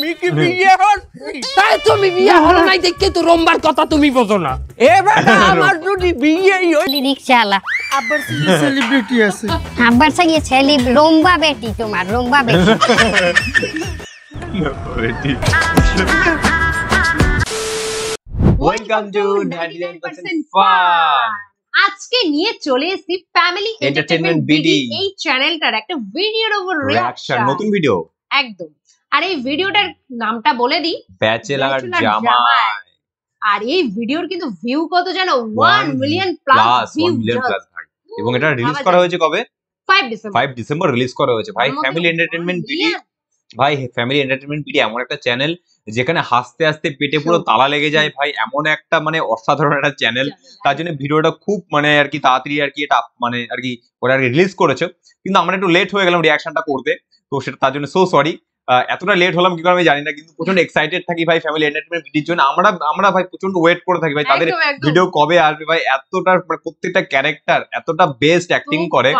আমি কি বিয়ে হচ্ছি? তাই তুমি বিয়ে হল নাই দেখে তো রম্বার কথা তুমি বোঝো না। এ বেটা আমার যদি বিয়েই হয় রিকশাওয়ালা আব্বার সেলিব্রিটি আছে। আব্বার সঙ্গে ছেলে রম্বা বেটি, তোমার রম্বা বেটি। Welcome to 99% fun. আজকে নিয়ে চলে এসেছি ফ্যামিলি এন্টারটেইনমেন্ট বিডি এই চ্যানেলটার একটা ভিডিওর উপর রিঅ্যাকশন, নতুন ভিডিও একদম। আর এই ভিডিওটার নামটা বলে দিই, ব্যাচেলর জামাই। আর এই ভিডিওর কিন্তু ভিউ কত জানো? 1 মিলিয়ন প্লাস ভিউ। ভাই, এবং এটা রিলিজ করা হয়েছে কবে? 5 ডিসেম্বর রিলিজ করা হয়েছে। ভাই ফ্যামিলি এন্টারটেইনমেন্ট বিডি, ভাই ফ্যামিলি এন্টারটেইনমেন্ট বিডি এমন একটা চ্যানেল যেখানে হাসতে হাসতে পেটে পুরো তালা লেগে যায়। ভাই এমন একটা মানে অসাধারণ একটা চ্যানেল, তার জন্য ভিডিওটা খুব মানে আর কি তাড়াতাড়ি আর কি এটা মানে আর কি ওরা রিলিজ করেছে, কিন্তু আমরা একটু লেট হয়ে গেলাম রিঅ্যাকশনটা করতে, তো সেটা তার জন্য সো সরি। এতটা লেট হলাম কি করে আমি জানি না, কিন্তু প্রচন্ড এক্সাইটেড থাকি ভাই ফ্যামিলি এন্টারটেইনমেন্ট ভিডিওর জন্য। আমরা ভাই প্রচন্ড ওয়েট করে থাকি ভাই তাদের ভিডিও কবে আসবে। ভাই এতটা মানে প্রত্যেকটা ক্যারেক্টার এতটা বেস্ট অ্যাক্টিং করে,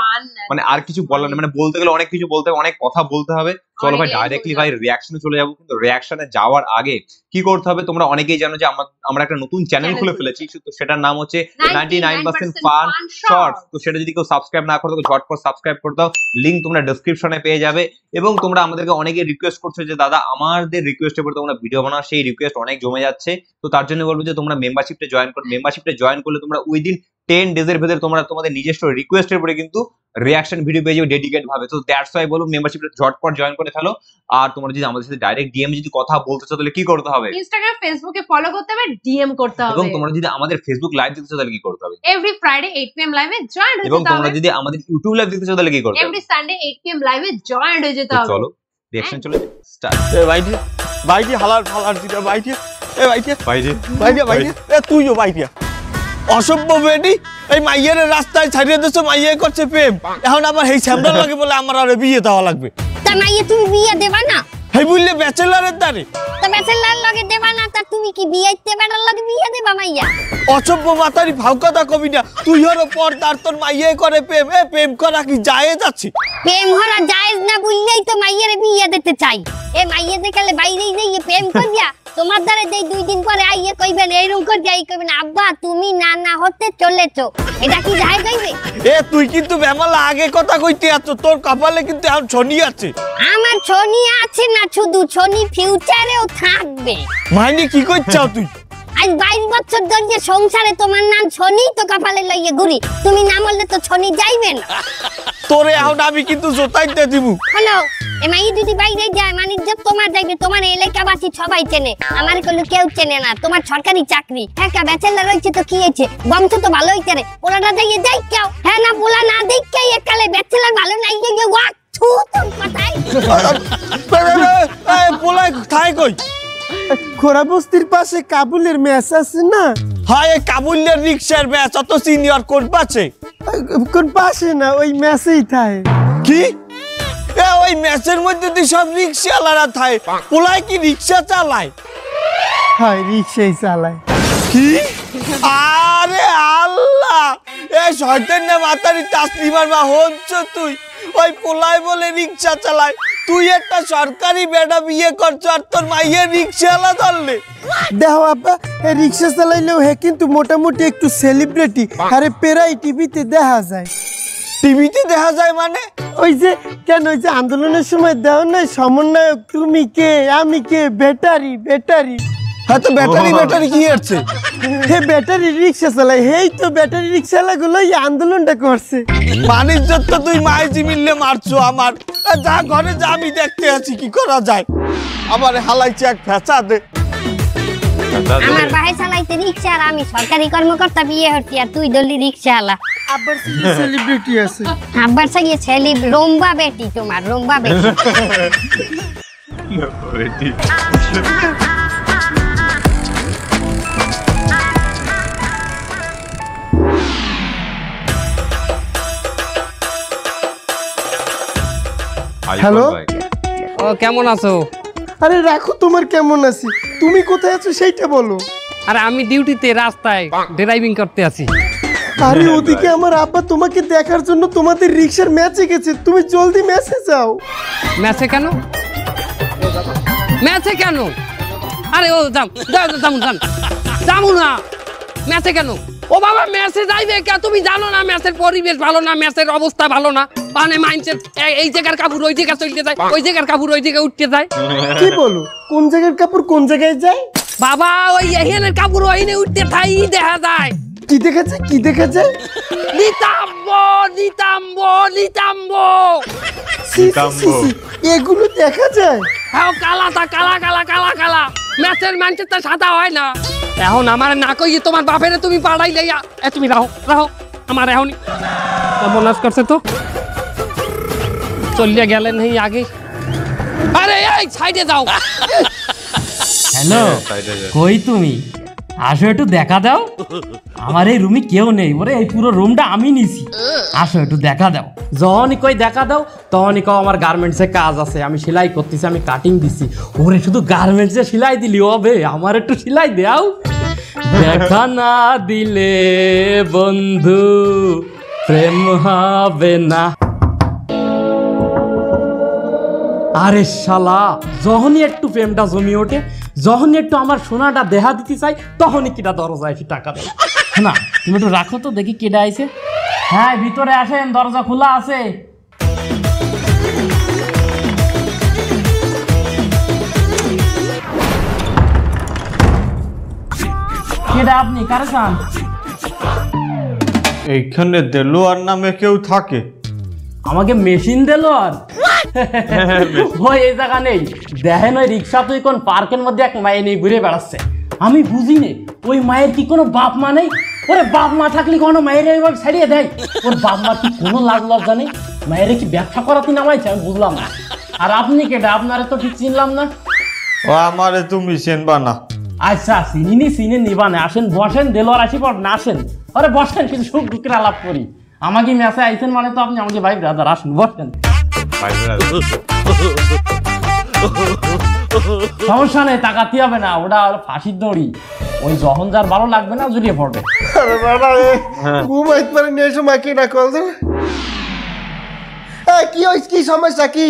মানে আর কিছু বলার নেই, মানে বলতে গেলে অনেক কিছু বলতে হবে, অনেক কথা বলতে হবে। চলো ভাই ডাইরেক্টলি ভাই রিঅ্যাকশনে চলে যাবো, কিন্তু রিঅ্যাকশনে যাওয়ার আগে কি করতে হবে তোমরা অনেকেই জানো যে আমরা একটা নতুন চ্যানেল খুলে ফেলেছি, তো সেটার নাম হচ্ছে 99% ফান শর্টস। তো সেটা যদি কেউ সাবস্ক্রাইব না করে তো ঝটপট সাবস্ক্রাইব করে দাও, লিংক তোমরা ডেসক্রিপশনে পেয়ে যাবে। এবং তোমরা আমাদেরকে অনেকে রিকোয়েস্ট করছো যে দাদা আমাদের রিকোয়েস্টের উপর তোমরা ভিডিও বানাও, সেই রিকোয়েস্ট অনেক জমে যাচ্ছে, তো তার জন্য বলবো যে তোমরা মেম্বারশিপে জয়েন করো। মেম্বারশিপে জয়েন করলে তোমরা উইদিন 10 ডেজের ভেতরে তোমরা তোমাদের নিজস্ব রিকোয়েস্টের উপরে কিন্তু রিঅ্যাকশন ভিডিও পেয়ে যাবে ডেডিকেট ভাবে। তো দ্যাটস ওয়াই বলবো মেম্বারশিপে ঝটপট জয়েন করে ফেলো। আর তোমরা যদি আমাদের সাথে ডাইরেক্ট ডিএম যদি কথা বলতে চাও তাহলে কি করতে হবে? ইনস্টাগ্রাম ফেসবুকে ফলো করতে হবে, ডিএম করতে হবে। এবং তোমরা যদি আমাদের ফেসবুক লাইভ দেখতে চাও তাহলে কি করতে হবে? এভরি ফ্রাইডে 8 pm লাইভে জয়েন হতে হবে। এবং তোমরা যদি আমাদের ইউটিউব লাইভ দেখতে চাও তাহলে কি করতে হবে? এভরি সানডে 8 pm লাইভে জয়েন হয়ে যেতে হবে। চলো রিঅ্যাকশন চলে স্টার্ট। এ ভাইটি ভাইটি হালার ফালার দিটা ভাইটি, এ ভাইটি ভাইজি ভাইটি ভাইটি এ তুইও ভাইটি অসভ্য বেটি, এই মাইয়ের রাস্তায় ছাড়িয়ে দিছো, মাইয়ে করছে প্রেম, এখন আবার এই স্যামডাল লাগে বলে আমার আর বিয়ে দেওয়া লাগবে। তা মাইয়ে তুমি বিয়ে দেবা না? এই বললে ব্যাচেলরের দ্বারে তা ব্যাচেলর লগে দেবা না, তা তুমি কি বিয়েতে বেড়ার লগে বিয়ে দেবা মাইয়া? অসভ্য মাতারি ভাউকাতা কবি না, তুই হলো পর তার তোর মাইয়ে করে প্রেম, এ প্রেম করা কি জায়েজ আছে? প্রেম করা জায়েজ না বললেই তো মাইয়ের বিয়ে দিতে চাই। এ মাইয়ে দেখালে বাইরেই যাইয়ে প্রেম করিয়া তোমার দ্বারা দেই 2 দিন পরে আইয়ে কইবেন এইরকম করে যাই কইবেন আব্বা তুমি না হতে চলেছো, এটা কি জায়েজ হইবে? এ তুই কিন্তু বেমালা আগে কথা কইতে আছো, তোর কপালে কিন্তু এখন শনি আছে। আমার শনি আছে না, শুধু শনি ফিউচারেও থাকবে। মাইনে কি কইছাও তুই? আজ 22 বছর ধরে সংসারে তোমার নাম শনি তো কপালে লইয়ে ঘুরি, তুমি না বললে তো শনি যাইবে না। তোরে এখন আমি কিন্তু জোতাইতে দিমু। হ্যালো, এমাই যদি বাইরে যায় মানে যে তোমার যাইবে, তোমার এলাকাবাসী সবাই চেনে, আমার কোনো কেউ চেনে না। তোমার সরকারি চাকরি, একটা ব্যাচেলর রয়েছে তো কি হয়েছে, বংশ তো ভালো হইতে রে, ওরা যাইয়ে যাই কেউ হ্যাঁ না বলা না দেখে একালে ব্যাচেলর ভালো নাই যে ওয়াক থু তোর কথাই। এ বলাই থাই কই? খোরা বস্তির পাশে কাবুলের ম্যাচ আছে না? হয় কাবুলের রিক্সার ব্যাচ, অত সিনিয়র কোন পাশে? কোন পাশে না, ওই ম্যাচেই থাকে। কি এ ওই ম্যাচের মধ্যে তুই সব রিক্সাওয়ালারা থাকে, পোলায় কি রিক্সা চালায়? হয় রিক্সাই চালায়। কি আরে আল্লাহ, এ শয়তান না মাতারি তাসলিমার মা হচ্ছ তুই, ওই পোলায় বলে রিক্সা চালায়, তুই একটা সরকারি বেটা বিয়ে করছ আর তোর মাইয়ের রিক্সাওয়ালা ধরলে? দেখো আব্বা, রিক্সা চালাইলেও হে কিন্তু মোটামুটি একটু সেলিব্রিটি, আরে প্রায় টিভিতে দেখা যায়। টিভিতে দেখা যায় মানে? ওই যে কেন, ওই যে আন্দোলনের সময় দেও না সমন্বয়ক তুমি কে আমি কে, ব্যাটারি ব্যাটারি। হ্যাঁ তো ব্যাটারি কি হচ্ছে? হে ব্যাটারি রিক্সা চালায়, হেই তো ব্যাটারি রিক্সাওয়ালা গুলো এই আন্দোলনটা করছে। বাণিজ্যত তো তুই মাইজি মিললে মারছো আমার, যা ঘরে যা, আমি দেখতে আছি কি করা যায়। আমার হালাইছে এক ফেঁচা দে। আমার ভাই চালাইতে রিক্সা আর আমি সরকারি কর্মকর্তা বিয়ে হচ্ছি, আর তুই দলি রিক্সাওয়ালা। আব্বার সেলিব্রিটি আছে। আব্বার সঙ্গে ছেলে রম্বা বেটি, তোমার রম্বা বেটি। হ্যালো, ও কেমন আছো? আরে রাখো তোমার কেমন আছি, তুমি কোথায় আছো সেইটা বলো। আরে আমি ডিউটিতে রাস্তায় ড্রাইভিং করতে আছি। আরে ওদিকে আমার আব্বা তোমাকে দেখার জন্য তোমাদের রিক্সার ম্যাচে গেছে, তুমি জলদি ম্যাচে যাও। ম্যাচে কেন? ম্যাচে কেন? আরে ও যাবো না ম্যাচে কেন? ও বাবা ম্যাচে যাইবে কে? তুমি জানো না ম্যাচের পরিবেশ ভালো না, ম্যাচের অবস্থা ভালো না, মানে মাইন্ডসেট এই জায়গার কাপড় ওই জায়গায় চলতে যায়, ওই জায়গার কাপড় ওই জায়গায় উঠতে যায়। কি বলো, কোন জায়গার কাপড় কোন জায়গায় যায়? বাবা ওই এখানের কাপড় ওইনে উঠতে থাই দেখা যায়। কি দেখেছে, কি দেখেছে? নিতাম্ব সি, সি, সি, সি, এগুলো দেখা যায়? হ্যাঁ কালাটা কালা ম্যাচের মাইন্ডসেটটা সাদা হয় না। এখন আমার না কইয়ে তোমার বাপেরে তুমি পাড়াই লাইয়া তুমি রাহো আমার এখনই বোনাস করছে তো চলিয়ে গেলেন এই আগে। আরে এই সাইডে যাও। হ্যালো, কই তুমি? আসো একটু দেখা দাও। আমার এই রুমে কেউ নেই, ওরে এই পুরো রুমটা আমি নিছি। আসো একটু দেখা দাও। যখনই কই দেখা দাও তখনই কও আমার গার্মেন্টসে কাজ আছে, আমি সেলাই করতেছি, আমি কাটিং দিছি। ওরে শুধু গার্মেন্টসে সেলাই দিলি হবে, আমার একটু সেলাই দাও। দেখা না দিলে বন্ধু প্রেম হবে না। আরে শালা, যখনই একটু প্রেমটা জমি ওঠে, যখনই একটু আমার সোনাটা দেহা দিতে চাই, তখনই কিটা দরজা এসে টাকা দেয় না। তুমি একটু রাখো তো দেখি কেডা আইছে। হ্যাঁ ভিতরে আসেন, দরজা খোলা আছে। কেডা আপনি? কারে চান? এইখানে দেলোয়ার নামে কেউ থাকে? আমাকে মেশিন দিল আর ওই এই জায়গা নেই দেখেন, ওই রিক্সা তুই কোন পার্কের মধ্যে এক মায়ে নিয়ে ঘুরে বেড়াচ্ছে। আমি বুঝি নে ওই মায়ের কি কোনো বাপ মা নেই? ওরে বাপ মা থাকলে কোনো মায়ের এইভাবে ছাড়িয়ে দেয়? ওর বাপ মা কি কোনো লাগ লজ্জা নেই? মায়ের কি ব্যবসা করাতে নামাইছে? আমি বুঝলাম না। আর আপনি কেটা? আপনারে তো ঠিক চিনলাম না। ও আমারে তুমি চেনবা না? আচ্ছা চিনি নিবা না। আসেন বসেন, দেলোয়ার আসি পর না আসেন। আরে বসেন, কিছু সুখ দুঃখের আলাপ করি। আমাকে মেসে আইছেন মানে তো আপনি আমাকে ভাই ব্রাদার। আসেন বসেন, সমস্যা নেই, তাকাতে হবে না, ওটা ফাঁসির দড়ি। ওই যখন যার ভালো লাগবে না জড়িয়ে পড়বে। আরে বাবা, ঘুমাইতে পারি না এই সময়, কি না কল দেবে? কি হইছে, কি সমস্যা কি?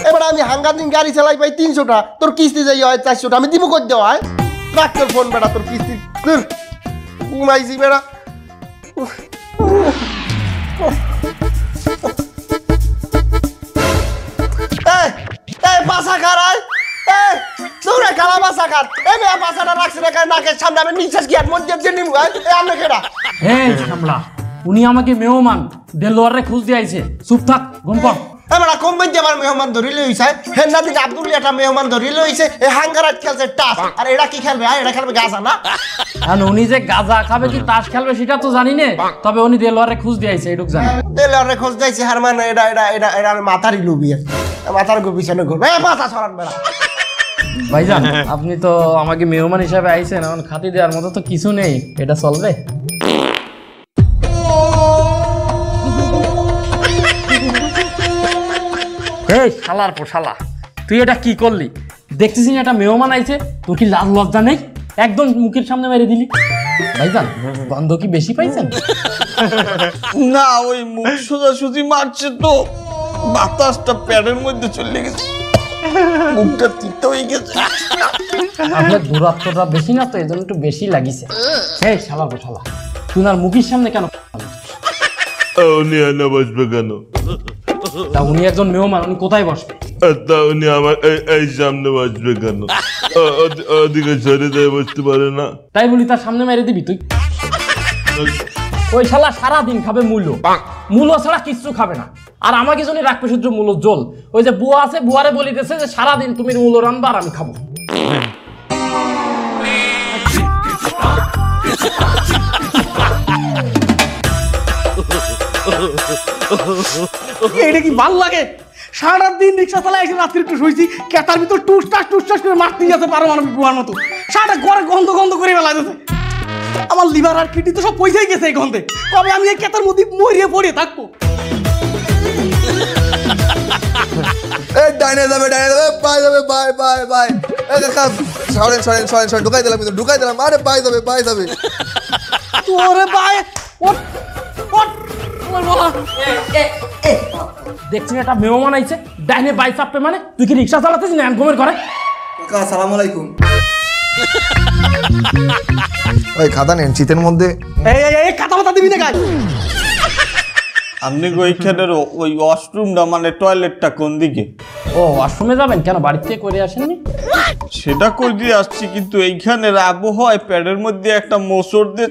এবার আমি হাঙ্গার দিন গাড়ি চালাই পাই 300টা, তোর কিস্তি যাই হয় 400টা, আমি দিব কই দেওয়া হয়? রাখ তোর ফোন বেটা, তোর কিস্তি ঘুমাইছি বেড়া। বাসা খারাই তোরা খালা বাসা খার এ মেয়া বাসাটা রাখছে রেখে নাকের সামনে, আমি নিঃশ্বাস কি আর মধ্যে দিয়ে নিব? আমি কেডা? এই সামলা, উনি আমাকে মেহমান দেলোয়ারে খুঁজ দিয়ে আইছে। চুপ থাক, ঘুম কর। এবারে কোম্পানি আমার মেহমান ধরিলে হইছে, হেন্না দিন আব্দুল একটা মেহমান ধরিলে হইছে। এই হাঙ্গারাত খেলছে টাস, আর এরা কি খেলবে? এটা খেলবে গাজা না? আর উনি যে গাজা খাবে কি তাস খেলবে সেটা তো জানি না, তবে উনি দেলোয়ারে খুঁজ দিয়ে আইছে এটুক জানি। দেলোয়ারে খোঁজ দিয়েছে, হার মানে এটা মাথারই লুবি, মাথার পিছনে ঘুরবে। মাথা সরান বেড়া। ভাইজান আপনি তো আমাকে মেহমান হিসাবে আইছেন, এখন খাতি দেওয়ার মতো তো কিছু নেই, এটা চলবে? এই শালার পর শালা, তুই এটা কি করলি? দেখতেছিস না এটা মেহমান আইছে, তোর কি লাজ লজ্জা নেই? একদম মুখের সামনে মেরে দিলি। ভাইজান গন্ধ কি বেশি পাইছেন? না, ওই মুখ সোজাসুজি মারছে তো, বাতাসটা প্যাডের মধ্যে চলে গেছে, মুখটা তিতে হয়ে গেছে। আপনার দূরত্বটা বেশি না তো, এই জন্য একটু বেশি লাগিছে। এই শালা পর শালা, তুই আর মুখের সামনে কেন? উনি এনে বসবে কেন? তা উনি একজন মেহমান, উনি কোথায় বসবে? তা উনি আমার এই সামনে বসবে কেন? ওদিকে ছেড়ে দিয়ে বসতে পারে না? তাই বলি তার সামনে মেরে দিবি তুই? ওই শালা সারাদিন খাবে মূলো ছাড়া কিচ্ছু খাবে না। আর আমাকে যদি রাখবে শুধু মূলো জল। ওই যে বুয়া আছে, বুয়ারে বলিতেছে যে সারাদিন তুমি মূলো রান্না আর আমি খাবো। এটা কি ভাল লাগে? সারাদিন রিক্সা চালাই এসে রাত্রি একটু শুয়েছি, কেতার ভিতর টুসটাস করে মারতে যেতে পারো আমি বুয়ার মতো। সারাটা ঘরে গন্ধ করে বেলা যেতে। আমার লিভার আর কিডনি তো সব পয়সাই গেছে এই গন্ধে। কবে আমি এই কেতার মধ্যে মরিয়ে পড়ে থাকবো? ডাইনে যাবে পাই যাবে, বাই সরেন ঢুকাই দিলাম, আরে পাই যাবে। তোরে ভাই ওট আমার বলা দেখছি একটা মেহমান আইছে ডাইনে বাই চাপবে মানে তুই কি রিক্সা চালাতেছিস না ঘুমের ঘরে? কাকা আসসালামু আলাইকুম। ওই খাতা নেন শীতের মধ্যে। এই কাতা মাথা দিবি না গাই। আপনি ওইখানের ওই ওয়াশরুমটা মানে টয়লেটটা কোন দিকে? ও ওয়াশরুমে যাবেন কেন? বাড়ি থেকে করে আসেননি? সেটা কই দিয়ে আসছি, কিন্তু এইখানের আবহাওয়ায় প্যাডের মধ্যে একটা মোচড় দিয়ে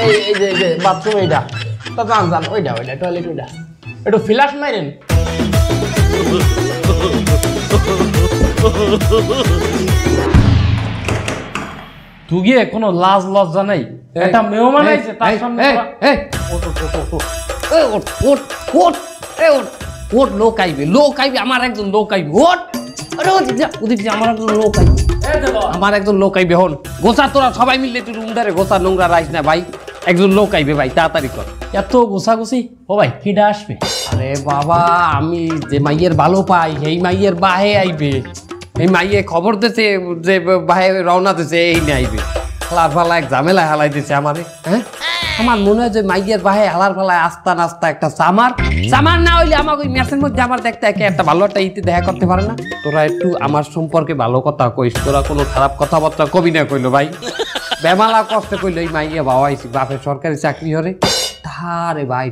এই যে বাথরুম এইটা তো জান ওইটা টয়লেট ওইটা একটু ফ্ল্যাশ মারেন। তুই গিয়ে কোনো লাজ লজ্জা নাই? একটা মেহমান আইছে তার সামনে ওট লোক আইবে আমার একজন লোক আইবে ওট আমার একজন লোক আইবে আমার একজন লোক আইবে হন গোসা তোরা সবাই মিললে তুই রুমদারে গোসা নোংরা রাইস না ভাই, একজন লোক আইবে ভাই তাড়াতাড়ি কর। এত গোসাগুছি ও ভাই কিডা আসবে? আরে বাবা আমি যে মাইয়ের ভালো পাই এই মাইয়ের বাহে আইবে, এই মাইয়ে খবর দিছে যে বাহে রওনা দিছে এই নিয়ে আইবে। হালার ফালা এক ঝামেলায় হালাই দিছে আমারে। হ্যাঁ আমার মনে হয় যে মাইয়ের বাহে হালার ফালায় আস্তা নাস্তা একটা সামার না হইলে আমাকে ওই ম্যাচের মধ্যে আমার দেখতে একটা ভালো একটা ইতি দেখা করতে পারে না। তোরা একটু আমার সম্পর্কে ভালো কথা কইস, তোরা কোনো খারাপ কথাবার্তা কবি না কইলো ভাই, বেমালা কষ্ট কইলো এই মাইয়া বাবা আইসি বাপের সরকারি চাকরি হরে তাহারে ভাই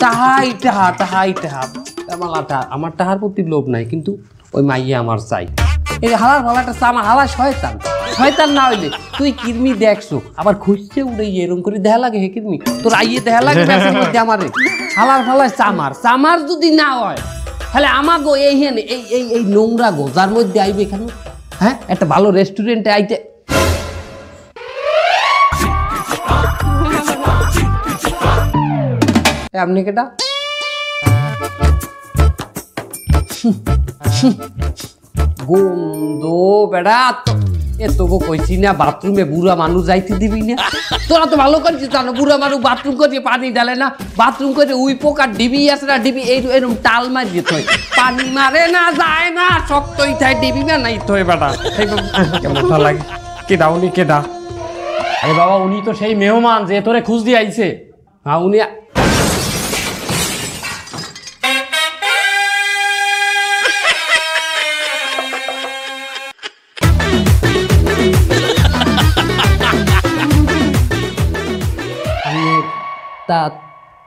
তাহাই বেমালাটা আমার তাহার প্রতি লোভ নাই, কিন্তু ওই মাইয়া আমার চাই। এই হালার ভালাটা আমার হালা শয়তান না হইলে তুই কিরমি দেখছো আবার খুঁজছে উড়ে এরকম করে দেখা লাগে হে কিরমি তোর আইয়ে দেখা লাগে ব্যাসের মধ্যে আমারে হালার ফালায় চামার যদি না হয় তাহলে আমাগো এই নোংরা গোজার মধ্যে আইবে কেন? হ্যাঁ একটা ভালো রেস্টুরেন্টে আইতে আপনি কেটা গন্ধ বেড়া এত গো কইছি না বাথরুমে বুড়া মানুষ যাইতে দিবি না। তোরা তো ভালো করেছিস জানো বুড়া মানুষ বাথরুম করে পানি ডালে না, বাথরুম করে উই পোকার ডিবি আছে না ডিবি এরকম টাল মারি যেত পানি মারে না যায় না শক্তই থাকে ডিবি না নাই তো বেটা কেমন লাগে কেডা উনি কেডা? আরে বাবা উনি তো সেই মেহমান যে তোরে খুঁজ দিয়ে আইছে। হ্যাঁ উনি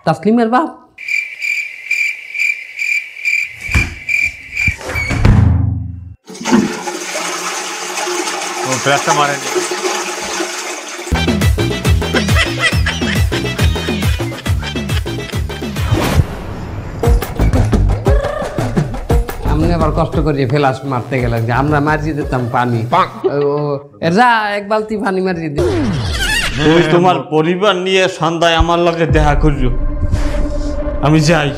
তাসলিমের বাপ? ও ফ্ল্যাশটা মারেন। আমি আবার কষ্ট করিয়ে ফেলাস মারতে গেলাম যে আমরা মারিয়ে দিতাম পানি যা এক বালতি পানি মারিয়ে দিত। তুমি তোমার পরিবার নিয়ে সন্ধ্যায় আমার লগে দেখা করিও, আমি যাই।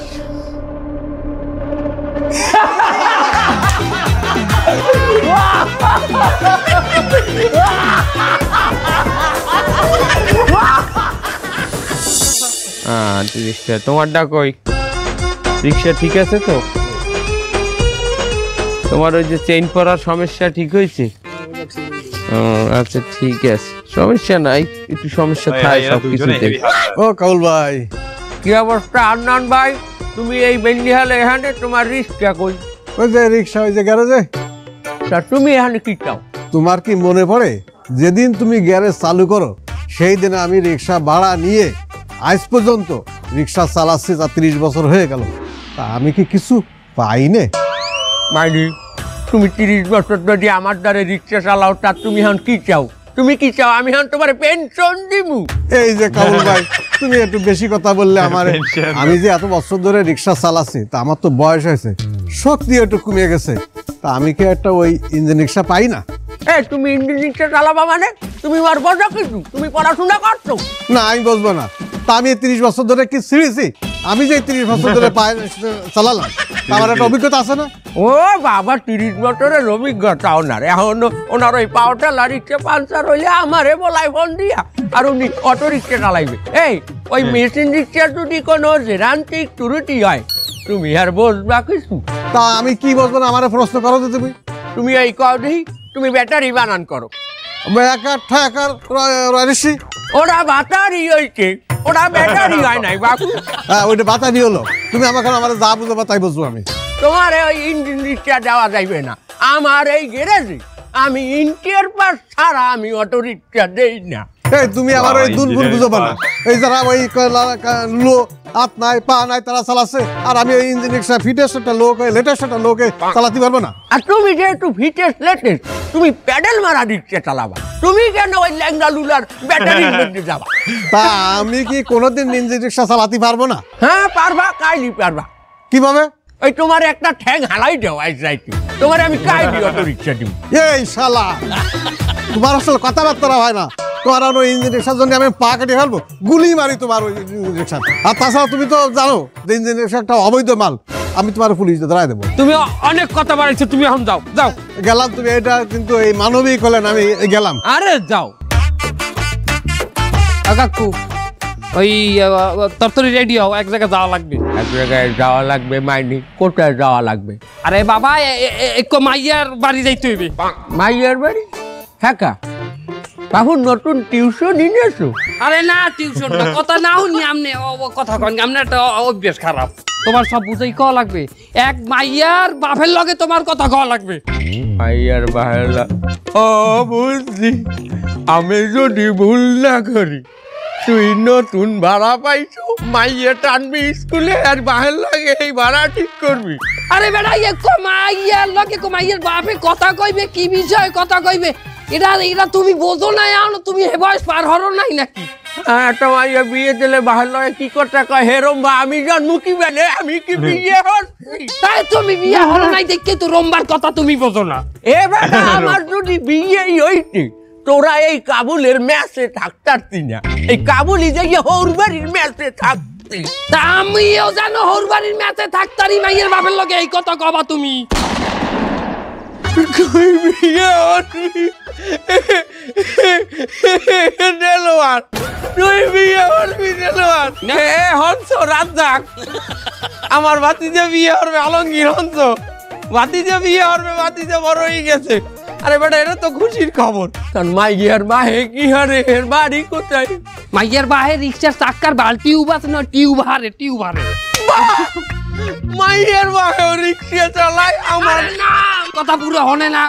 রিক্সা তোমারটা কই? রিক্সা ঠিক আছে তো? তোমার ওই যে চেইন পরার সমস্যা ঠিক হয়েছে? আচ্ছা ঠিক আছে, সমস্যা নাই, একটু সমস্যা থাকে সবকিছুতে। ও কাউল ভাই কি অবস্থা? আন্নান ভাই তুমি এই বেন্ডিহালে এখানে তোমার রিক্সা কই? ওই যে রিক্সা ওই যে গ্যারেজে। তুমি এখানে কি চাও? তোমার কি মনে পড়ে যেদিন তুমি গ্যারেজ চালু করো সেই দিনে আমি রিক্সা ভাড়া নিয়ে আজ পর্যন্ত রিক্সা চালাচ্ছি, তা 30 বছর হয়ে গেল, তা আমি কি কিছু পাই না? মাইনি তুমি 30 বছর যদি আমার দ্বারে রিক্সা চালাও তা তুমি এখন কি চাও? তুমি কি চাও আমি এখন তোমার পেনশন দিমু? এই যে কাউল ভাই তুমি একটু বেশি কথা বললে আমার। আমি যে এত বছর ধরে রিক্সা চালাচ্ছি তা আমার তো বয়স হয়েছে, শক্তি একটু কমে গেছে, তা আমি কি একটা ওই ইঞ্জিন রিক্সা পাই না? তুমি ইঞ্জিন রিক্সা চালাবা মানে? তুমি আর বোঝো কিছু? তুমি পড়াশোনা করছো না? আমি বুঝবো না। তা আমি 30 বছর ধরে কি ছিঁড়েছি? আমি যে 30 বছর ধরে পায়ে চালালাম আমার একটা অভিজ্ঞতা আছে না? ও বাবা 30 বছরের অভিজ্ঞতা ওনার, এখন ওনার ওই পাওয়ারটা রিক্সা পাঞ্চার হইলে আমারে বলাই ফোন দিয়া আর উনি অটো রিক্সা চালাইবে। এই ওই মেশিন রিক্সা যদি কোনো যান্ত্রিক ত্রুটি হয় তুমি আর বুঝবা কিছু? তা আমি কি বুঝবো না? আমার প্রশ্ন করো তো তুমি। তুমি এই কদি তুমি ব্যাটারি বানান করো, ঋষি ওরা ব্যাটারি হইছে, ওরা ব্যাটারি হয় নাই বাপু। হ্যাঁ ওইটা বাতানি হলো, তুমি আমাকে আমার যা বুঝবো তাই বুঝবো আমি। তোমার ওই ইঞ্জিন রিক্সা দেওয়া যাইবে না আমার এই গ্যারেজে। আমি ইন্টার পাস ছাড়া আমি অটো রিক্সা দেই না। এই তুমি আমার ওই দুলফুল বুঝবো না, এই যারা ওই লো হাত নাই পা নাই তারা চালাচ্ছে, আর আমি ওই ইঞ্জিন রিক্সা ফিটেস্ট একটা লোক লেটেস্ট একটা লোকে চালাতে পারবো না। আর তুমি যেহেতু ফিটেস্ট লেটেস্ট, তুমি প্যাডেল মারা রিক্সা চালাবা, তুমি কেন ওই ল্যাংড়া লুলার ব্যাটারির মধ্যে যাবা? তা আমি কি কোনোদিন ইঞ্জিন রিক্সা চালাতে পারবো না? হ্যাঁ পারবা, কাইলি পারবা। কিভাবে? ওই তোমার একটা ঠ্যাং হালাই দেও আইস যাইতে, তোমার আমি কাইলি অটো রিক্সা দিব। এই শালা তোমার আসলে কথাবার্তা হয় না, তোমার ওই ইঞ্জিন রিক্সার জন্য আমি পা কেটে ফেলবো, গুলি মারি তোমার ওই ইঞ্জিন রিক্সা। আর তাছাড়া তুমি তো জানো যে ইঞ্জিন রিক্সা একটা অবৈধ মাল, আমি তোমার পুলিশ ধরাই দেবো। তুমি অনেক কথা বাড়াইছো, তুমি এখন যাও যাও। গেলাম, তুমি এটা কিন্তু এই মানবিক হলেন, আমি গেলাম। আরে যাও কাকু, ওই তরতরি রেডি হও, এক জায়গায় যাওয়া লাগবে। এক জায়গায় যাওয়া লাগবে মাইনি? কোথায় যাওয়া লাগবে? আরে বাবা একটু মাইয়ার বাড়ি যাইতে হইবে। মাইয়ার বাড়ি? হ্যাঁ কা বাবু নতুন টিউশন নিয়েছো? আরে না টিউশন না, কথা না শুনি আমনে কথা কন, আমনে একটা অভ্যাস খারাপ। তোমার সব বুঝাই কওয়া লাগবে, এক মাইয়ার বাপের লগে তোমার কথা কওয়া লাগবে। মাইয়ার বাপের? ও বুঝলি, আমি যদি ভুল না করি তুই নতুন ভাড়া পাইছো, মাইয়া টানবি স্কুলে আর বাহের লাগে এই ভাড়া ঠিক করবি। আরে বেটা একটু মাইয়ার লগে মাইয়ার বাপে কথা কইবে, কি বিষয় কথা কইবে, এটা তুমি বোঝো না, তুমি হে বয়স পার হরো নাই নাকি? একটা মাইয়া বিয়ে দিলে বাহের লগে কি করতে কয় হেরম বা আমি জন্ম কি বেলে, আমি কি বিয়ে হচ্ছি? তাই তুমি বিয়ে হলো নাই দেখে তো রম্বার কথা তুমি বোঝো না। এ বেটা আমার যদি বিয়েই হইতে তোরা এই কাবুলের ম্যাচে থাকতারতি না, এই কাবুলি যাইয়া হৌরবাড়ির ম্যাচে থাকতি। তা আমিও জানো হৌরবাড়ির ম্যাচে থাকতারি, মাইয়ের বাপের লগে এই কথা কবা তুমি। বিয়ে হচ্ছি নেলোয়ার, তুই বিয়ে হচ্ছি নেলোয়ার। হংস রাজ্জাক আমার ভাতিজা বিয়ে হবে, আলমগীর হংস ভাতিজা বিয়ে হবে, ভাতিজা বড় হয়ে গেছে। আরে বেটা এটা তো খুশির খবর। কারণ মাইয়ার বাহে কি হারে, এর বাড়ি কোথায়? মাইয়ার বাহে রিক্সার চাক্কার বাল টিউব আছে না, টিউব হারে টিউব হারে। মাইয়ার বাহে রিক্সা চালায় আমার না, কথা পুরো হনে না।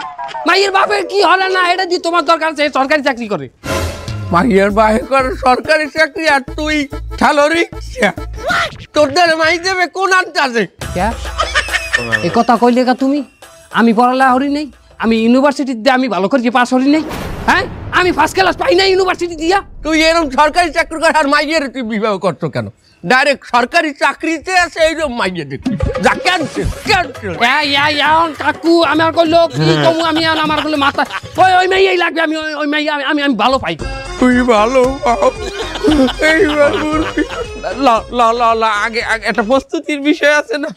মাইয়ের বাপের কি হলে না, এটা দিয়ে তোমার দরকার আছে, সরকারি চাকরি করে। মাইয়ার বাহে করে সরকারি চাকরি আর তুই ঠালো রিক্সা, তোদের মাই দেবে কোন আন্দাজে? এ কথা কইলে কা তুমি? আমি পড়ালেখা হরি নাই, আমি ইউনিভার্সিটিতে আমি ভালো করে পাস হরি নাই, হ্যাঁ আমি ফার্স্ট ক্লাস পাই না ইউনিভার্সিটি দিয়া। তুই এরকম সরকারি চাকরি কর আর মাইয়ের তুই বিবাহ করছো কেন? ডাইরেক্ট সরকারি চাকরিতে আছে এইরকম মাইয়ে দেখি, যা ক্যান্সেল ক্যান্সেল। কাকু আমার কইলো কি কমু, আমি আমার কইলো মাথা ওই মাইয়াই লাগবে, আমি ওই মাইয়া আমি আমি ভালো পাই। তুই ভালো পাও এইবার আগে আগে একটা প্রস্তুতির বিষয় আছে না?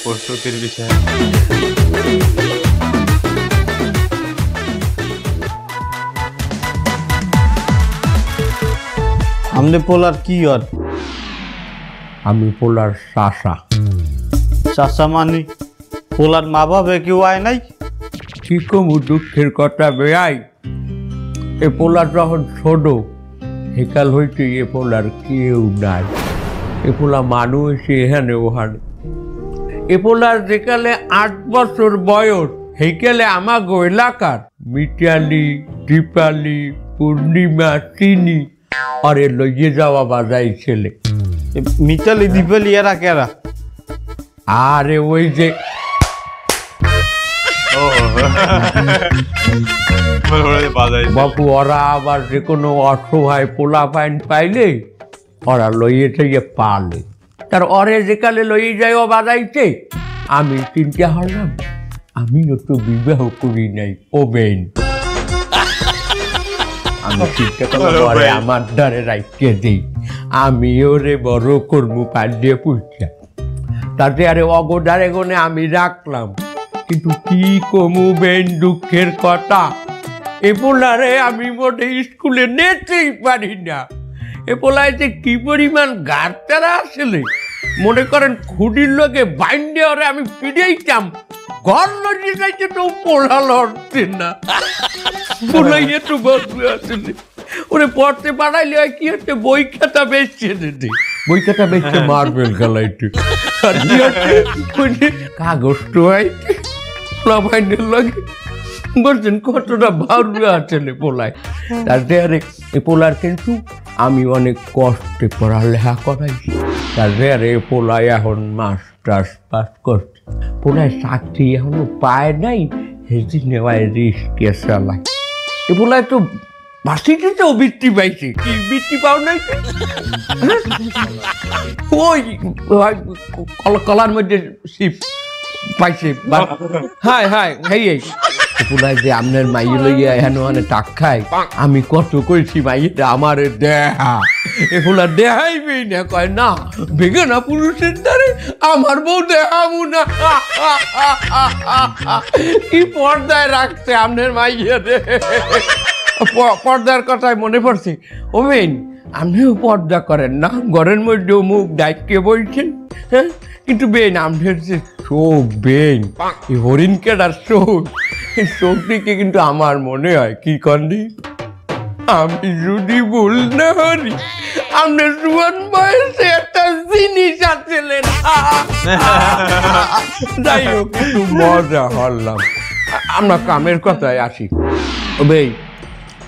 প্রস্তুতির বিষয় আমনে পোলার কি আর? আমি পোলার চাষা। চাষা মানে পোলার মা বাবা কেউ আয় নাই? কি কমু দুঃখের কথা বেয়াই, এ পোলার যখন ছোট হেকাল হইতে এ পোলার কেউ নাই। এ পোলা মানুষ এখানে ওখানে। এ পোলার যেকালে 8 বছর বয়স হেকালে আমার এলাকার মিটালি, দীপালি, পূর্ণিমা, চিনি আরে লইয়ে যাওয়া বাজাই ছেলে। মিটালি দীপালি এরা কেরা? আরে ওই যে বাপু ওরা আবার যে কোনো অসহায় পোলা পাইন পাইলে ওরা লইয়ে থেকে পালে, তার অরে যেকালে লইয়ে যায় ও বাজাইতে। আমি চিন্তা হলাম আমিও তো বিবাহ করি নাই, ও বেন আমি চিন্তা করলাম আমার দ্বারে রাইতে দিই, আমিও রে বড় করবো পাল্টে পুষা, তাতে আরে অগোডারে গনে আমি রাখলাম। কিন্তু কি কমু বেন দুঃখের কথা, এ পোলারে আমি মোটে স্কুলে নেতেই পারি না। এ পোলাইতে কি পরিমাণ গাড়তারা আসলে, মনে করেন খুঁটির লোকে বাইন্ডে ওরে আমি ফিরেইতাম ঘর লড়িয়ে যাইতে তো পোলা লড়তে না পোলাই একটু বসবে আসলে ওরে পড়তে পাঠাইলে হয় কি হচ্ছে বই খাতা বেচছে দিদি বই খাতা বেচছে মার্বেল খেলাইতে আর কি হচ্ছে কাগজ টোয়াইতে প্লাবাইনের লাগে বলছেন কতটা ভালো আসলে পোলায় তাতে আরে এই পোলার কিন্তু আমি অনেক কষ্টে পড়ালেখা করাইছি তাতে আরে পোলায় এখন মাস্টার্স পাস করছে পোলায় চাকরি এখনো পায় নাই হেজি নেওয়ায় রিস্কে চালায় এ পোলায় তো ভার্সিটিতেও বৃত্তি পাইছে কি বৃত্তি পাও নাই ওই কলার মধ্যে শিপ পাইছে হাই হাই হেই এই পুলাই যে আপনার মাইয়ে লইয়া হেন হানে টাক খায় আমি কত কইছি মাইয়েটা আমারে দেহা এগুলা দেহাইবেই না কয় না বেগে না পুরুষের দ্বারে আমার বউ দেহামু না কি পর্দায় রাখছে আপনার মাইয়ে রে পর্দার কথায় মনে পড়ছে ও বেন আপনিও পর্দা করেন না ঘরের মধ্যে মুখ ডাইকে বলছেন হ্যাঁ কিন্তু বেন আপনার যে চোখ বেন এই হরিণ কেটার চোখ এই চোখ দিকে কিন্তু আমার মনে হয় কি কন্দি আমি যদি ভুল না হরি আপনার জুয়ান বয়সে একটা জিনিস আছিলেন যাই হোক একটু মজা হলাম আমরা কামের কথায় আসি ও বেই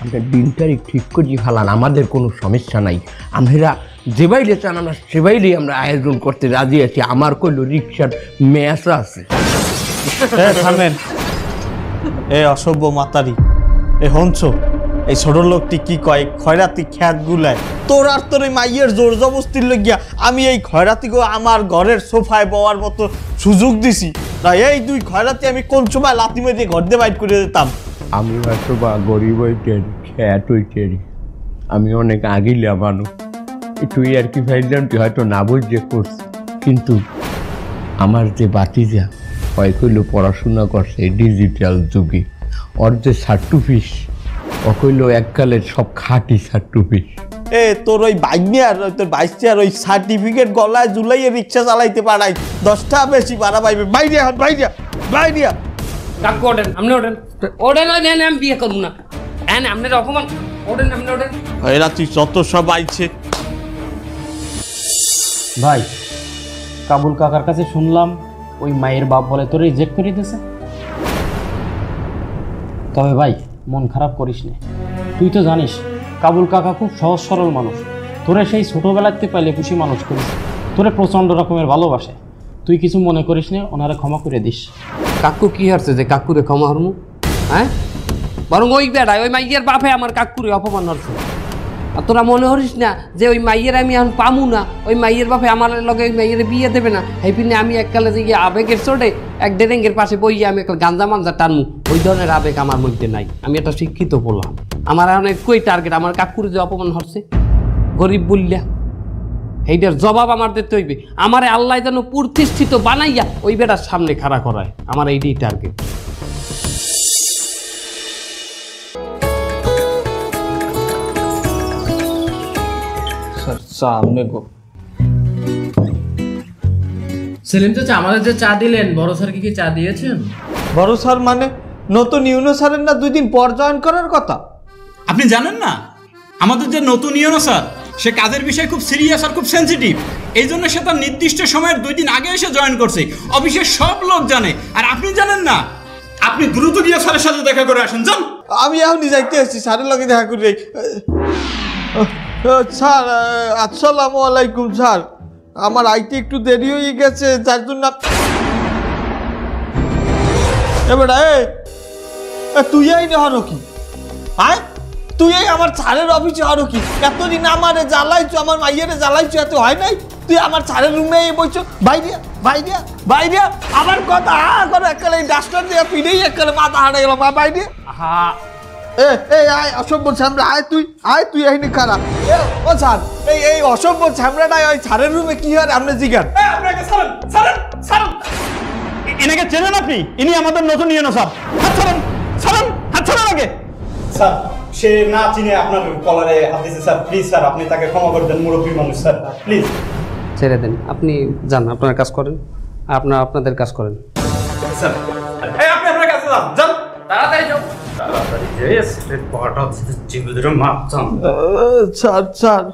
আপনার দিন তারিখ ঠিক করি ফেলান আমাদের কোনো সমস্যা নাই আমরা যে বাইরে চান আমরা সে বাইরেই আমরা আয়োজন করতে রাজি আছি আমার কইল রিক্সার ম্যাচ আছে থামেন এ অসভ্য মাতারি এ হঞ্চ এই ছোট লোকটি কি কয় খয়রাতি খ্যাত গুলায় তোর আর তোর এই মাইয়ের জোর জবস্তির লইয়া আমি এই খয়রাতিকে আমার ঘরের সোফায় বওয়ার মতো সুযোগ দিছি না এই দুই খয়রাতি আমি কোন সময় লাথি মেরে ঘর দিয়ে বাইট করে দিতাম আমি হয়তো বা গরিব হইতেন খ্যাত হইতেন আমি অনেক আগিলা মানুষ তুই আর কি ভাইলাম তুই হয়তো না বুঝে করছি কিন্তু আমার যে বাতিজা হয় কইল পড়াশোনা করছে ডিজিটাল যুগে ওর যে সার্টুফিস ও কইল এককালের সব খাঁটি সার্টুফিস এ তোর ওই বাইক আর তোর বাইশে আর ওই সার্টিফিকেট গলায় ঝুলাইয়ে রিক্সা চালাইতে পারাই 10টা বেশি ভাড়া পাইবে বাইরে হাত বাইরে কাকু ওঠেন আপনি ওঠেন ওঠেন আমি বিয়ে করবো না হ্যাঁ আপনার অপমান ওঠেন আপনি ওঠেন এরা তুই যত সব আইছে ভাই কাবুল কাকার কাছে শুনলাম ওই মায়ের বাপ বলে তোর রিজেক্ট করে দিতেছে তবে ভাই মন খারাপ করিস না তুই তো জানিস কাবুল কাকা খুব সহজ সরল মানুষ তোরে সেই ছোটোবেলাতে পাইলে খুশি মানুষ করিস তোরে প্রচণ্ড রকমের ভালোবাসে তুই কিছু মনে করিস না ওনারে ক্ষমা করে দিস কাকু কি হারছে যে কাকুরে ক্ষমা হরমু হ্যাঁ বরং ওই বেড়ায় ওই মাইয়ের বাপে আমার কাকুরে অপমান হচ্ছে আর তোরা মনে করিস না যে ওই মাইয়ের আমি এখন পামু না ওই মাইয়ের বাপে আমার লগে ওই মাইয়ের বিয়ে দেবে না এই পিনে আমি এককালে যে গিয়ে আবেগের চোটে এক ডেরেঙ্গের পাশে বইয়ে আমি একটা গাঞ্জা মাঞ্জা টানমু ওই ধরনের আবেগ আমার মধ্যে নাই আমি একটা শিক্ষিত বললাম আমার এখন কই টার্গেট আমার কাকুরে যে অপমান হচ্ছে গরিব বললা এইটার জবাব আমার দিতে হইবে আমারে আল্লাহ যেন প্রতিষ্ঠিত বানাইয়া ওই বেটার সামনে খাড়া করায় আমার এইটাই টার্গেট সামনে গো সেলিম চাচা আমাদের যে চা দিলেন বড় স্যার কি চা দিয়েছেন বড় স্যার মানে নতুন ইউনো স্যারের না 2 দিন পর জয়েন করার কথা আপনি জানেন না আমাদের যে নতুন ইউনো স্যার সে কাজের বিষয় খুব সিরিয়াস আর খুব সেন্সিটিভ এই জন্য সে তার নির্দিষ্ট সময়ের 2 দিন আগে এসে জয়েন করছে অফিসের সব লোক জানে আর আপনি জানেন না আপনি দ্রুত গিয়ে স্যারের সাথে দেখা করে আসেন যান আমি এখনই যাইতে আসছি স্যারের লগে দেখা করে স্যার আসসালামু আলাইকুম স্যার আমার আইতে একটু দেরি হয়ে গেছে যার জন্য এবারে তুই এই হলো কি হ্যাঁ তুই এই আমার স্যারের অফিসে হলো কি এতদিন আমারে জ্বালাইছো আমার মাইয়ারে জ্বালাইছো এত হয় নাই তুই আমার স্যারের রুমে বলছো বাইরে আমার কথা করে একালে ডাস্টার দিয়ে পিড়েই একালে মাথা হারা গেল বাইরে হ্যাঁ আয় অসভ্য ছামড়া আয় তুই এখানে খারাপ ও স্যার এই অসভ্য ছামড়াটাই ওই স্যারের রুমে কি হয় আপনি জিজ্ঞান এনাকে চেনেন আপনি ইনি আমাদের নতুন ইউনো স্যার হাত ছাড়েন আগে স্যার সে না চিনে আপনার কলারে হাত দিয়েছে স্যার প্লিজ স্যার আপনি তাকে ক্ষমা করে দেন মুরব্বী মানুষ স্যার প্লিজ ছেড়ে দেন আপনি যান আপনার কাজ করেন আপনাদের কাজ করেন স্যার এই আপনি আপনার কাছে যান যান তাড়াতাড়ি যাও তাড়াতাড়ি যেয়ে সেটের পাটা চিবিয়ে ধরে মাপতাম। স্যার স্যার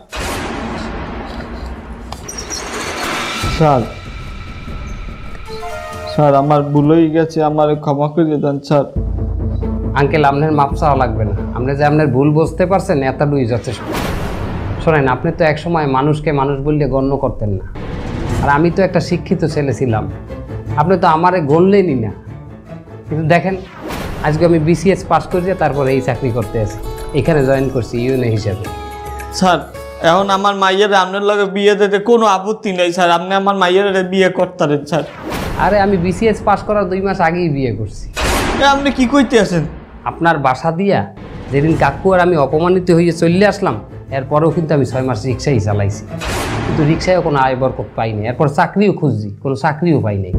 স্যার স্যার আমার ভুল হয়ে গেছে, আমার ক্ষমা করে দেন স্যার। আঙ্কেল আপনার মাপ চাওয়া লাগবে না, আপনি যে আপনার ভুল বুঝতে পারছেন এতটুকুই যথেষ্ট। শোনেন, আপনি তো একসময় মানুষকে মানুষ বললে গণ্য করতেন না, আর আমি তো একটা শিক্ষিত ছেলে ছিলাম, আপনি তো আমারে গণলেনই না। কিন্তু দেখেন, আজকে আমি বিসিএস পাস করেছি, তারপরে এই চাকরি করতে আছি, এখানে জয়েন করছি ইউএনএ হিসাবে। স্যার এখন আমার মাইয়ের আপনার লগে বিয়ে দিতে কোনো আপত্তি নেই স্যার, আপনি আমার মাইয়ের বিয়ে করতারেন স্যার। আরে আমি বিসিএস পাস করার 2 মাস আগেই বিয়ে করছি। আপনি কি কইতে আছেন? আপনার বাসা দিয়া যেদিন কাকু আর আমি অপমানিত হয়ে চলে আসলাম, এরপরেও কিন্তু আমি 6 মাস রিক্সাই চালাইছি, কিন্তু রিক্সায়ও কোনো আয় বরকত পাইনি। এরপর চাকরিও খুঁজছি, কোনো চাকরিও পাই নাই।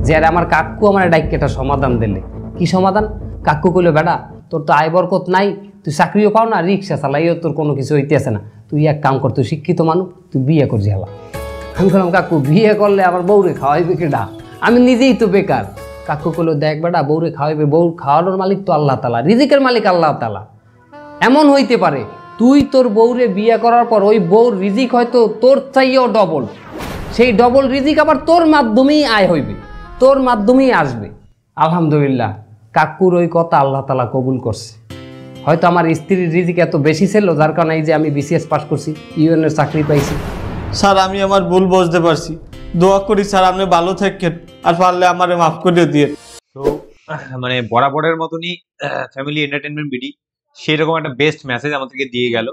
যে আর আমার কাকু আমার ডাইকে একটা সমাধান দিলে। কি সমাধান? কাকু কইলো, বেটা তোর তো আয় বরকত নাই, তুই চাকরিও পাও না, রিক্সা চালাইও তোর কোনো কিছু হইতেছে না, তুই এক কাম কর, তুই শিক্ষিত মানুষ, তুই বিয়ে করছি হেলা। আমি বললাম, কাকু বিয়ে করলে আমার বউরে খাওয়াইবে কেডা? আমি নিজেই তো বেকার। কাকু কইলো, দেখ বেটা, বউরে খাওয়াইবে, বউ খাওয়ানোর মালিক তো আল্লাহ তাআলা, রিজিকের মালিক আল্লাহ তাআলা। এমন হইতে পারে তুই তোর বউরে বিয়ে করার পর ওই বউর রিজিক হয়তো তোর চাইও ডবল, সেই ডবল রিজিক আবার তোর মাধ্যমেই আয় হইবে, তোর মাধ্যমেই আসবে। আলহামদুলিল্লাহ, কাকুর ওই কথা আল্লাহ তাআলা কবুল করছে। হয়তো আমার স্ত্রীর রিজিক এত বেশি ছিল, যার কারণে এই যে আমি বিসিএস পাস করছি, ইউএনের চাকরি পাইছি। স্যার আমি আমার ভুল বুঝতে পারছি, দোয়া করি স্যার আপনি ভালো থাকেন, আর পারলে আমারে মাফ করে দিয়ে। তো মানে বরাবরের মতনই ফ্যামিলি এন্টারটেইনমেন্ট বিডি সেরকম একটা বেস্ট মেসেজ আমাদেরকে দিয়ে গেল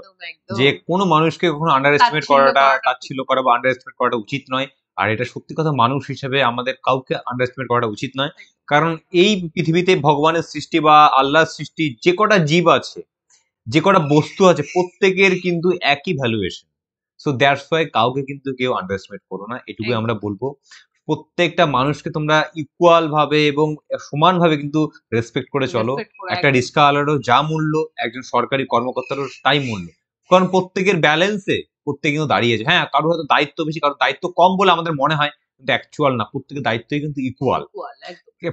যে কোনো মানুষকে কখনো আন্ডার এস্টিমেট করাটা, তাচ্ছিল্য করা বা আন্ডার এস্টিমেট করাটা উচিত নয়। আর এটা সত্যি কথা, মানুষ হিসেবে আমাদের কাউকে আন্ডার এস্টিমেট করাটা উচিত নয়, কারণ এই পৃথিবীতে ভগবানের সৃষ্টি বা আল্লাহর সৃষ্টি যে কটা জীব আছে, যে কটা বস্তু আছে, প্রত্যেকের কিন্তু একই ভ্যালুয়েশন। সো দ্যাটস ওয়াই কাউকে কিন্তু কেউ আন্ডার এস্টিমেট করো না, এটুকুই আমরা বলবো। প্রত্যেকটা মানুষকে তোমরা ইকুয়াল ভাবে এবং সমানভাবে কিন্তু রেসপেক্ট করে চলো। একটা রিস্কাওয়ালারও যা মূল্য, একজন সরকারি কর্মকর্তারও তাই মূল্য, কারণ প্রত্যেকের ব্যালেন্সে প্রত্যেকে কিন্তু দাঁড়িয়েছে। হ্যাঁ, কারো হয়তো দায়িত্ব বেশি, কারো দায়িত্ব কম বলে আমাদের মনে হয়, কিন্তু অ্যাকচুয়াল না, প্রত্যেকের দায়িত্বই কিন্তু ইকুয়াল।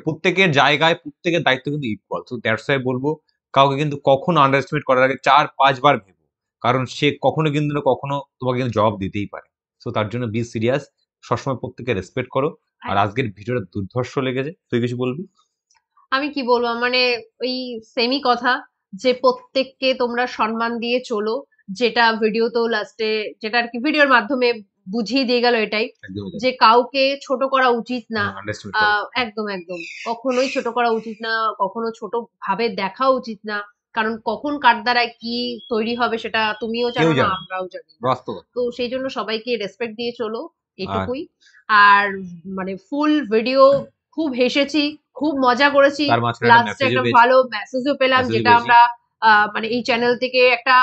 প্রত্যেকের জায়গায় প্রত্যেকের দায়িত্ব কিন্তু ইকুয়াল। তো দ্যাটস ওয়াই বলবো, কাউকে কিন্তু কখনো আন্ডার এস্টিমেট করার আগে 4-5 বার ভেবো, কারণ সে কখনো কিন্তু কখনো তোমাকে কিন্তু জবাব দিতেই পারে। সো তার জন্য বি সিরিয়াস, সবসময় প্রত্যেকে রেসপেক্ট করো। আর আজকের ভিডিওটা দুর্ধর্ষ লেগেছে, তুই কিছু বলবি? আমি কি বলবো, মানে ওই সেমই কথা, যে প্রত্যেককে তোমরা সম্মান দিয়ে চলো, যেটা ভিডিওতেও লাস্টে, যেটা আর কি ভিডিওর মাধ্যমে বুঝিয়ে দিয়ে গেল এটাই, যে কাউকে ছোট করা উচিত না। একদম একদম কখনোই ছোট করা উচিত না, কখনো ছোট ভাবে দেখা উচিত না, কারণ কখন কার দ্বারা কি তৈরি হবে সেটা তুমিও জানো না, আমরাও জানি না। তো সেই জন্য সবাইকে রেসপেক্ট দিয়ে চলো, এটুকুই। আর মানে ফুল ভিডিও খুব হেসেছি, খুব মজা করেছি, লাস্টে একটা ভালো মেসেজও পেলাম, যেটা আমরা মানে এই চ্যানেল থেকে একটা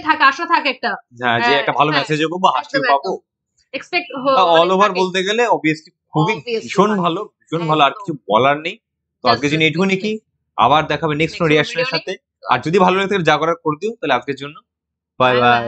থাকে, আশা থাকে একটা, যে একটা ভালো মেসেজও পাবো, হাসিও পাবো, এক্সপেক্ট অল ওভার বলতে গেলে অবভিয়াসলি খুবই ভীষণ ভালো, ভীষণ ভালো, আর কিছু বলার নেই। তো আজকের জন্য এইটুকুনি, কি আবার দেখাবে নেক্সট রিঅ্যাকশনের সাথে। আর যদি ভালো লাগে যা করার করে দিও, তাহলে আজকের জন্য বাই বাই।